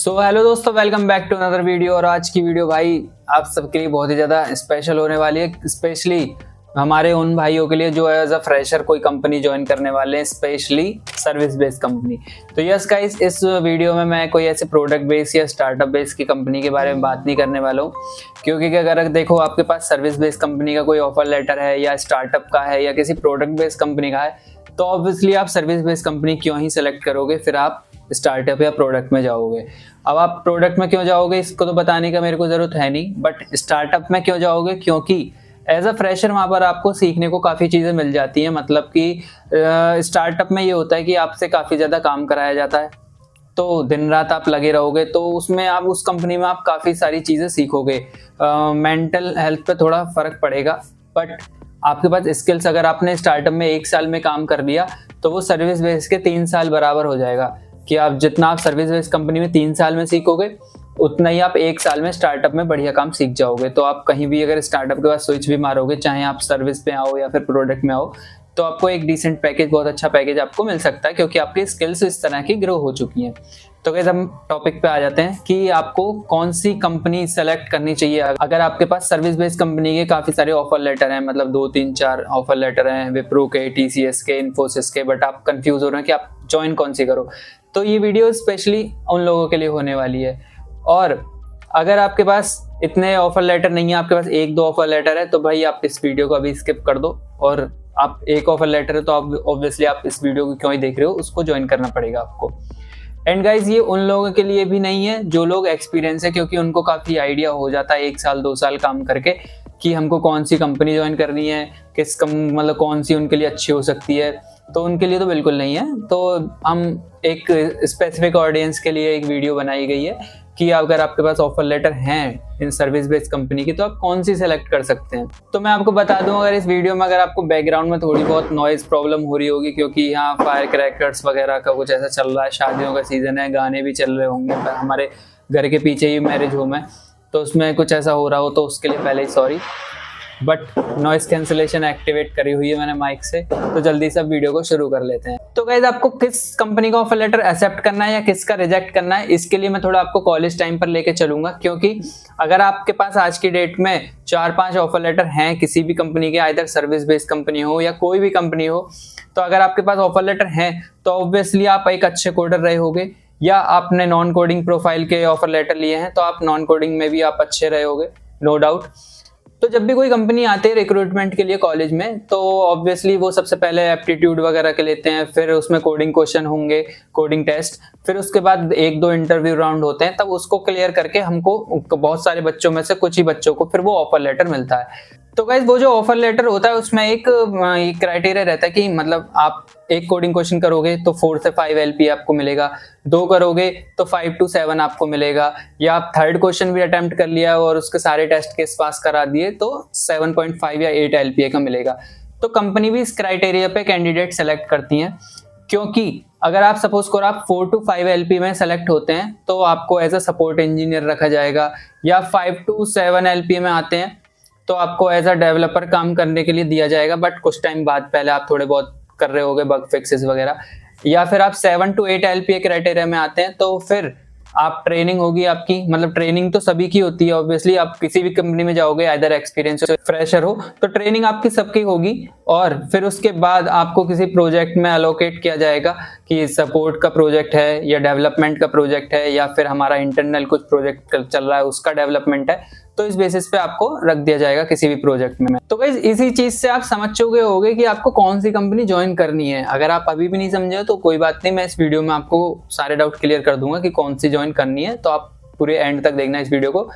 Hello दोस्तों, welcome back to another video. और आज की वीडियो भाई आप सबके लिए बहुत ही ज़्यादा स्पेशल होने वाली है, स्पेशली हमारे उन भाइयों के लिए जो एज अ फ्रेशर कोई कंपनी ज्वाइन करने वाले हैं, स्पेशली सर्विस बेस्ड कंपनी। तो यस गाइस, इस वीडियो में मैं कोई ऐसे प्रोडक्ट बेस्ड या स्टार्टअप बेस्ड की कंपनी के बारे में बात नहीं करने वाला हूँ, क्योंकि अगर देखो आपके पास सर्विस बेस्ड कंपनी का कोई ऑफर लेटर है या स्टार्टअप का है या किसी प्रोडक्ट बेस्ड कंपनी का है, तो ऑब्वियसली आप सर्विस बेस्ड कंपनी क्यों ही सेलेक्ट करोगे, फिर आप स्टार्टअप या प्रोडक्ट में जाओगे। अब आप प्रोडक्ट में क्यों जाओगे इसको तो बताने का मेरे को ज़रूरत है नहीं, बट स्टार्टअप में क्यों जाओगे, क्योंकि एज अ फ्रेशर वहाँ पर आपको सीखने को काफ़ी चीज़ें मिल जाती हैं। मतलब कि स्टार्टअप में ये होता है कि आपसे काफ़ी ज़्यादा काम कराया जाता है, तो दिन रात आप लगे रहोगे, तो उसमें आप उस कंपनी में आप काफ़ी सारी चीज़ें सीखोगे। मेंटल हेल्थ पे थोड़ा फ़र्क पड़ेगा, बट आपके पास स्किल्स अगर आपने स्टार्टअप में 1 साल में काम कर लिया तो वो सर्विस बेस के 3 साल बराबर हो जाएगा। कि आप जितना आप सर्विस बेस्ड कंपनी में 3 साल में सीखोगे, उतना ही आप 1 साल में स्टार्टअप में बढ़िया काम सीख जाओगे। तो आप कहीं भी अगर स्टार्टअप के बाद स्विच भी मारोगे, चाहे आप सर्विस पे आओ या फिर प्रोडक्ट में आओ, तो आपको एक डिसेंट पैकेज, बहुत अच्छा पैकेज आपको मिल सकता है, क्योंकि आपकी स्किल्स इस तरह की ग्रो हो चुकी हैं। तो गाइस हम टॉपिक पे आ जाते हैं कि आपको कौन सी कंपनी सेलेक्ट करनी चाहिए। अगर आपके पास सर्विस बेस्ड कंपनी के काफ़ी सारे ऑफर लेटर हैं, मतलब 2 3 4 ऑफर लेटर हैं, विप्रो के, TCS के, इन्फोसिस के, बट आप कंफ्यूज हो रहे हैं कि आप ज्वाइन कौन सी करो, तो ये वीडियो स्पेशली उन लोगों के लिए होने वाली है। और अगर आपके पास इतने ऑफर लेटर नहीं है, आपके पास 1-2 ऑफर लेटर है, तो भाई आप इस वीडियो को अभी स्किप कर दो। और आप एक ऑफर लेटर है तो आप ऑब्वियसली आप इस वीडियो को क्यों ही देख रहे हो, उसको ज्वाइन करना पड़ेगा आपको। एंड गाइज ये उन लोगों के लिए भी नहीं है जो लोग एक्सपीरियंस है, क्योंकि उनको काफ़ी आइडिया हो जाता है 1 साल 2 साल काम करके कि हमको कौन सी कंपनी ज्वाइन करनी है, मतलब कौन सी उनके लिए अच्छी हो सकती है। तो उनके लिए तो बिल्कुल नहीं है। तो हम एक स्पेसिफिक ऑडियंस के लिए एक वीडियो बनाई गई है कि अगर आपके पास ऑफर लेटर हैं इन सर्विस बेस्ड कंपनी की, तो आप कौन सी सेलेक्ट कर सकते हैं। तो मैं आपको बता दूं, अगर इस वीडियो में अगर आपको बैकग्राउंड में थोड़ी बहुत नॉइज प्रॉब्लम हो रही होगी, क्योंकि यहाँ फायर क्रैकर्स वगैरह का कुछ ऐसा चल रहा है, शादियों का सीजन है, गाने भी चल रहे होंगे, पर हमारे घर के पीछे ही मैरिज होम है, तो उसमें कुछ ऐसा हो रहा हो तो उसके लिए पहले ही sorry. But noise cancellation activate करी हुई है मैंने माइक से, तो जल्दी से वीडियो को शुरू कर लेते हैं। तो गाइस आपको किस कंपनी का ऑफर लेटर एक्सेप्ट करना है या किसका रिजेक्ट करना है, इसके लिए मैं थोड़ा आपको कॉलेज टाइम पर लेके चलूंगा। क्योंकि अगर आपके पास आज की डेट में 4-5 ऑफर लेटर हैं किसी भी कंपनी के, आइदर सर्विस बेस्ड कंपनी हो या कोई भी कंपनी हो, तो अगर आपके पास ऑफर लेटर हैं तो ऑब्वियसली आप एक अच्छे कोडर रहे होगे, या आपने नॉन कोडिंग प्रोफाइल के ऑफर लेटर लिए हैं तो आप नॉन कोडिंग में भी आप अच्छे रहे होगे, नो डाउट। तो जब भी कोई कंपनी आती है रिक्रूटमेंट के लिए कॉलेज में, तो ऑब्वियसली वो सबसे पहले एप्टीट्यूड वगैरह के लेते हैं, फिर उसमें कोडिंग क्वेश्चन होंगे, कोडिंग टेस्ट, फिर उसके बाद 1-2 इंटरव्यू राउंड होते हैं। तब उसको क्लियर करके हमको बहुत सारे बच्चों में से कुछ ही बच्चों को फिर वो ऑफर लेटर मिलता है। तो गाइस वो जो ऑफर लेटर होता है उसमें एक क्राइटेरिया रहता है कि मतलब आप एक कोडिंग क्वेश्चन करोगे तो 4 से 5 LP आपको मिलेगा, 2 करोगे तो 5 to 7 आपको मिलेगा, या आप 3rd क्वेश्चन भी अटेम्प्ट कर लिया और उसके सारे टेस्ट केस पास करा दिए तो 7.5 या 8 LPA का मिलेगा। तो कंपनी भी इस क्राइटेरिया पे कैंडिडेट सेलेक्ट करती हैं, क्योंकि अगर आप सपोज करो आप 4 to 5 LP में सेलेक्ट होते हैं तो आपको एज अ सपोर्ट इंजीनियर रखा जाएगा, या 5 to 7 LPA में आते हैं तो आपको एज अ डेवलपर काम करने के लिए दिया जाएगा। बट कुछ टाइम बाद पहले आप थोड़े बहुत कर रहे होगे बग फिक्सेस वगैरह, या फिर आप 7 to 8 LPA क्राइटेरिया में आते हैं तो फिर आप ट्रेनिंग होगी आपकी, मतलब ट्रेनिंग तो सभी की होती है ऑब्वियसली। आप किसी भी कंपनी में जाओगे, आइदर एक्सपीरियंस फ्रेशर हो, तो ट्रेनिंग आपकी सबकी होगी। और फिर उसके बाद आपको किसी प्रोजेक्ट में अलोकेट किया जाएगा कि सपोर्ट का प्रोजेक्ट है या डेवलपमेंट का प्रोजेक्ट है, या फिर हमारा इंटरनल कुछ प्रोजेक्ट चल रहा है उसका डेवलपमेंट है, तो इस बेसिस पे आपको रख दिया जाएगा किसी भी प्रोजेक्ट में। तो गाइस इसी चीज से आप समझ चुके होंगे कि आपको कौन सी कंपनी ज्वाइन करनी है। अगर आप अभी भी नहीं समझे तो कोई बात नहीं, मैं इस वीडियो में आपको सारे डाउट क्लियर कर दूंगा कि कौन सी ज्वाइन करनी है, तो आप पूरे एंड तक देखना इस वीडियो को।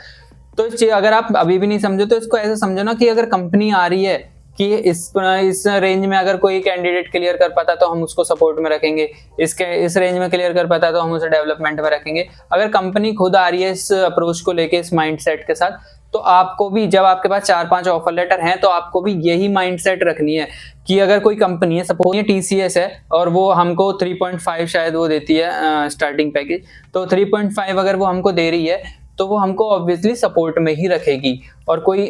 तो अगर आप अभी भी नहीं समझे तो इसको ऐसे समझो ना कि अगर कंपनी आ रही है कि इस रेंज में अगर कोई कैंडिडेट क्लियर कर पाता तो हम उसको सपोर्ट में रखेंगे, इस रेंज में क्लियर कर पाता तो हम उसे डेवलपमेंट में रखेंगे। अगर कंपनी खुद आ रही है इस अप्रोच को लेके, इस माइंडसेट के साथ, तो आपको भी जब आपके पास 4-5 ऑफर लेटर हैं तो आपको भी यही माइंडसेट रखनी है कि अगर कोई कंपनी है, सपोज ये TCS है और वो हमको 3.5 शायद वो देती है स्टार्टिंग पैकेज, तो 3.5 अगर वो हमको दे रही है तो वो हमको ऑब्वियसली सपोर्ट में ही रखेगी। और कोई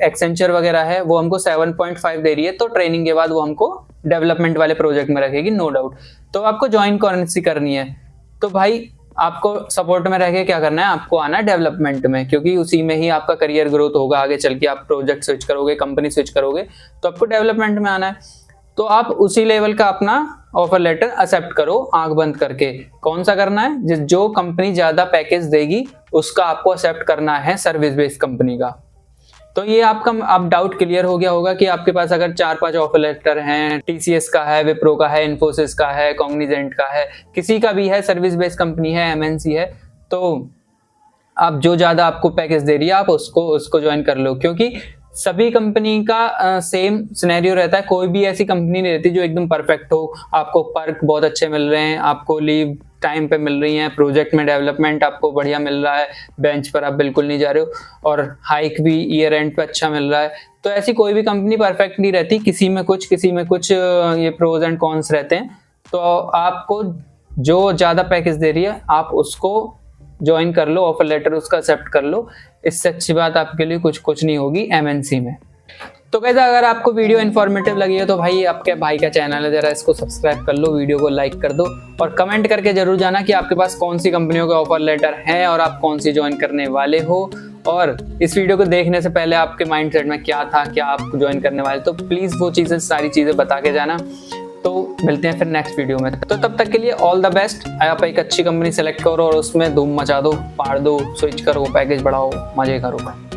एक्सेंचर वगैरह है वो हमको 7.5 दे रही है, तो ट्रेनिंग के बाद वो हमको डेवलपमेंट वाले प्रोजेक्ट में रखेगी, नो डाउट। तो आपको ज्वाइन कौन सी करनी है, तो भाई आपको सपोर्ट में रह के क्या करना है, आपको आना है डेवलपमेंट में, क्योंकि उसी में ही आपका करियर ग्रोथ होगा। आगे चल के आप प्रोजेक्ट स्विच करोगे, कंपनी स्विच करोगे, तो आपको डेवलपमेंट में आना है। तो आप उसी लेवल का अपना ऑफर लेटर एक्सेप्ट करो आंख बंद करके। कौन सा करना है, जो कंपनी ज्यादा पैकेज देगी उसका आपको एक्सेप्ट करना है, सर्विस बेस्ड कंपनी का। तो ये आपका अब डाउट क्लियर हो गया होगा कि आपके पास अगर 4-5 ऑफर लेटर हैं, टीसीएस का है, विप्रो का है, इन्फोसिस का है, कॉग्निजेंट का है, किसी का भी है, सर्विस बेस्ड कंपनी है, एमएनसी है, तो आप जो ज्यादा आपको पैकेज दे रही है आप उसको ज्वाइन कर लो। क्योंकि सभी कंपनी का सेम सिनेरियो रहता है, कोई भी ऐसी कंपनी नहीं रहती जो एकदम परफेक्ट हो। आपको पर्क बहुत अच्छे मिल रहे हैं, आपको लीव टाइम पे मिल रही है, प्रोजेक्ट में डेवलपमेंट आपको बढ़िया मिल रहा है, बेंच पर आप बिल्कुल नहीं जा रहे हो, और हाइक भी ईयर एंड पे अच्छा मिल रहा है। तो ऐसी कोई भी कंपनी परफेक्ट नहीं रहती, किसी में कुछ ये प्रोज एंड कॉन्स रहते हैं। तो आपको जो ज़्यादा पैकेज दे रही है आप उसको ज्वाइन कर लो, ऑफर लेटर उसका एक्सेप्ट कर लो। इससे अच्छी बात आपके लिए कुछ नहीं होगी एमएनसी में। तो कैसा, अगर आपको वीडियो इन्फॉर्मेटिव लगी है तो भाई आपके भाई का चैनल है, जरा इसको सब्सक्राइब कर लो, वीडियो को लाइक कर दो, और कमेंट करके जरूर जाना कि आपके पास कौन सी कंपनियों के ऑफर लेटर हैं और आप कौन सी ज्वाइन करने वाले हो। और इस वीडियो को देखने से पहले आपके माइंडसेट में क्या था, क्या आप ज्वाइन करने वाले, तो प्लीज़ वो सारी चीज़ें बता के जाना। तो मिलते हैं फिर नेक्स्ट वीडियो में। तो तब तक के लिए ऑल द बेस्ट। आप एक अच्छी कंपनी सेलेक्ट करो और उसमें धूम मचा दो, पाड़ दो, स्विच करो, पैकेज बढ़ाओ, मजे करो।